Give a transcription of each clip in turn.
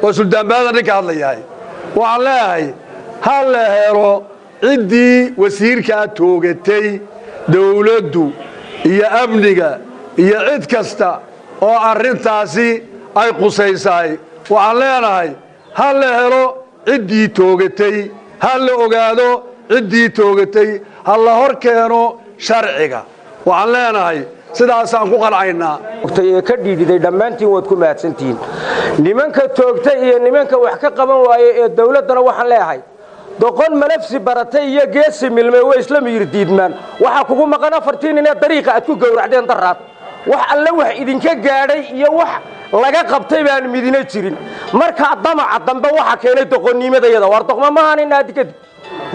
وسلطان بهذا نكاد ليهاي وعلاه هل هيرو عدي وسير كاتوجتي دولدو يا أمنية يا عد كستا أو أرنتاسي أي قصيصاي وعلاه هل هيرو عدي توجتي هل أوجادو عدي توجتي هل هركانو شرعية وعلاه sidaasaan ku qalcaynaa waqtiga ka dhiiday dhamaantiin wad ku maadsantiin nimanka toogtay iyo nimanka wax ka qaban waaye ee dawladana waxaan leeyahay doqon malafsi baratay iyo geesi milmay way isla miir diidmaan waxa kugu maqan afartiin in dariiqa aad ku gowracdeen daraad wax alla wax idinka gaadhay iyo wax laga qabtay baan midina jirin marka damaca dambe waxa keenay doqonnimadayada war doqma maahan aad ka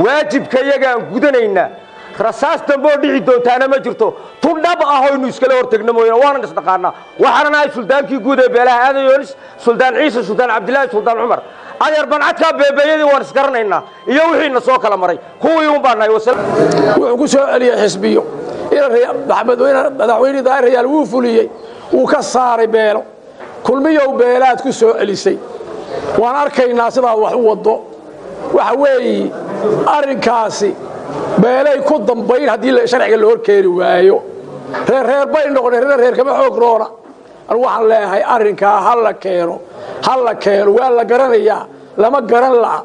waajibka iyaga gudanaynaa rasaas dambo dhici doontaana ma jirto tudhab ah oo inuu iskala hortagno mooyaan waana isdaqaana waxaan ay sultaankii guud ee beelaha aadayoonis sultaan ciise sultaan cabdilaahi sultaan cumar adeer bancadka beebeeyadii waan isgaranaynaa iyo wixiina soo kala maray kuwii u baanay wuxuu ku soo celiyay xisbiyo madaxweyne daahir wuu fuliyay uu ka saaray beelo kulmiyow beelaad ku soo celisay waan arkaynaa sidaa wax u wado waxa weeye arrinkaasi beelay ku dambayn hadii sharciga loo horkeeni waayo reer bay noqonay reer kama xoog roona waxaan leeyahay arrinka hal la keeno waa la garanayaa lama garan la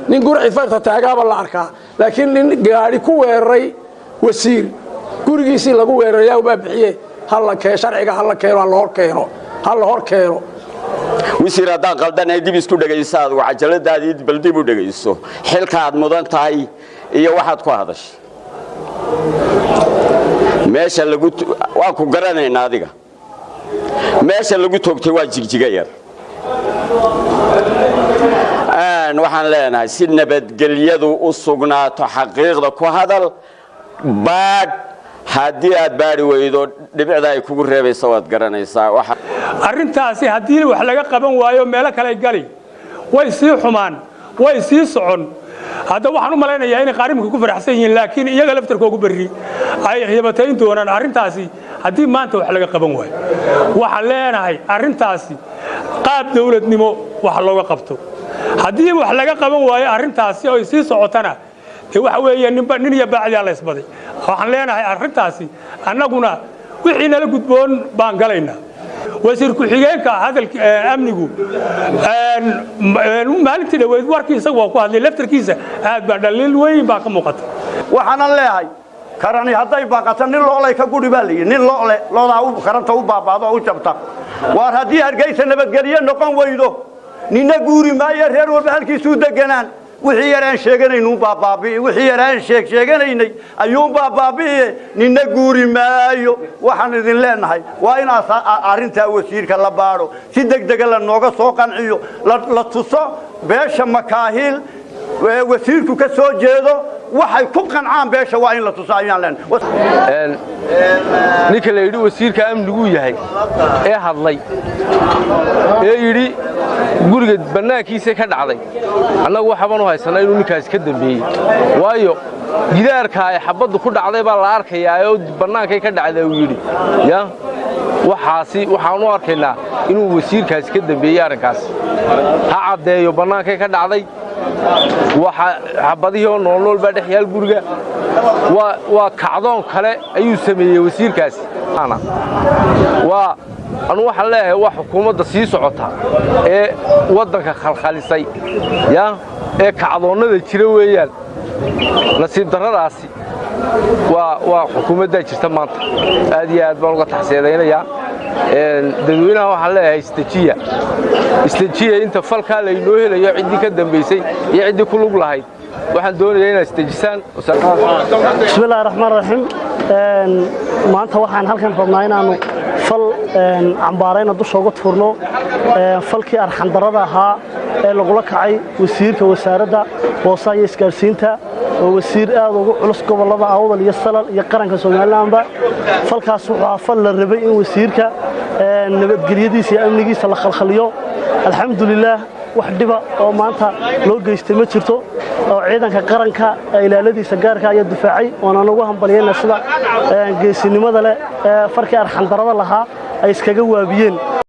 nin gurci farta taagaaba la arkaa laakiin nin gaari ku weeraray wasiir gurigiisii lagu weerayaa u bixiyay hal la keeno sharciga hal la keeno hal la horkeeno wasiir haddaan qaldanay dib isku dhagaysaad wajaladaadii baldib u dhagayso xilkaad mudan tahay iyo waxaad ku hadashay meesha lagu waa ku garanaynaa adiga meesha lagu toogtay waa jigjiga yar waxaan leenahay si nabadgelyadu u sugnaato xaqiiqda ku hadal baad haddii aad baari weydo dhibicda ay kugu reebayso waad garanaysaa arrintaasi haddii wax laga qaban waayo meelo kale gali way sii xumaan way sii socon هذا waxaan u maleynayaa in qaarimku ku faraxsan yihiin laakiin iyaga laftarkoodu bari ay xiibatayn doonaan arintaasi hadii maanta wax laga qaban waayo waxa leenahay arintaasi qaab dawladnimo wax looga qabto hadii wax laga qaban waayo arintaasi oo sii socotana waxa weeyaan nin iyo baacdi la isbaday waxaan leenahay arintaasi annaguna wixii nala gudboon baan galaynaa wasiir ku xigeenka hadalka amnigu maalintii dhaweyd warkiisa waa ku hadlay laftarkiisa aad baa dhaliil weyn baa ka muuqata waxaan leeyahay karani haday baaqato nin loolay ka guri baa leeyahay nin loole looda u karanta u baabaado u jabta waar hadii hargeysa nabadgeliyo noqon weydo nina guuri maayo reer walba halkiisu deganaan wixii yaraan sheeganaynu baabaabi wixii yaraan sheeganaynay ayuu baabaabi nina guuri maayo waxaan idin leenahay waa in arinta wasiirka la baaro si degdeg la nooga soo qanciyo la tuso beesha makaahil wasiirku ka soo jeedo waxay ku qancaan beesha waa in la tuso ayaan leenahay ninka la yiri wasiirka amnigu yahay ee hadlay ee yiri guriga banaankiisa ka dhacday annagu waxaan u haysanaa inuu ninkaas ka dambeeyay waayo gidaarka ay xabadu ku dhacday baa la arkayaa oo banaanka ka dhacday uu yiri ya waxaan u arkaynaa inuu wasiirkaas ka dambeeyay arrinkaas ha cadeeyo banaanka ka dhacday waxa xabadiyo nool baa dhaxyaal guriga waa kacdoon kale ayuu sameeyay wasiirkaas waa anu waxa leeyahay wax xukuumadda sii socota ee wadanka khalkhalisay ya ee kacdoonada jira weeyaan nasiib daradaasi waa xukuumadda jirta maanta aad iyo aad baan uga taxsiideynaya dadweynaha waxa leeyahay istajiya inta falka la inoo helayo cidii ka dambeysay iyo cidii ku lug lahayd waxaan doonayaa inaad istajisaan bismillaahir rahmaanir rahiim maanta waxaan halkan rabnaa inaanu fal cambaarayna dusha uga tuurno falkii arxan darada ahaa ee lagu la kacay wasiirka wasaaradda boosaha iyo isgaarsiinta oo wasiir aad ugu culus gobolada Awdal iyo Salal iyo qaranka Soomaaliland falkaas wuxuu fal la rabay in wasiirka nabadgelyadiisa iyo amnigiisa la khalkhaliyo alxamdulillah wax dhiba oo maanta loo geystay ma jirto oo ciidanka qaranka ilaaladiisa gaarka ayaa difaacay oo aan ugu hambalyeynaa sida geesinimada leh farkii arxan darada lahaa ay iskaga waabiyeen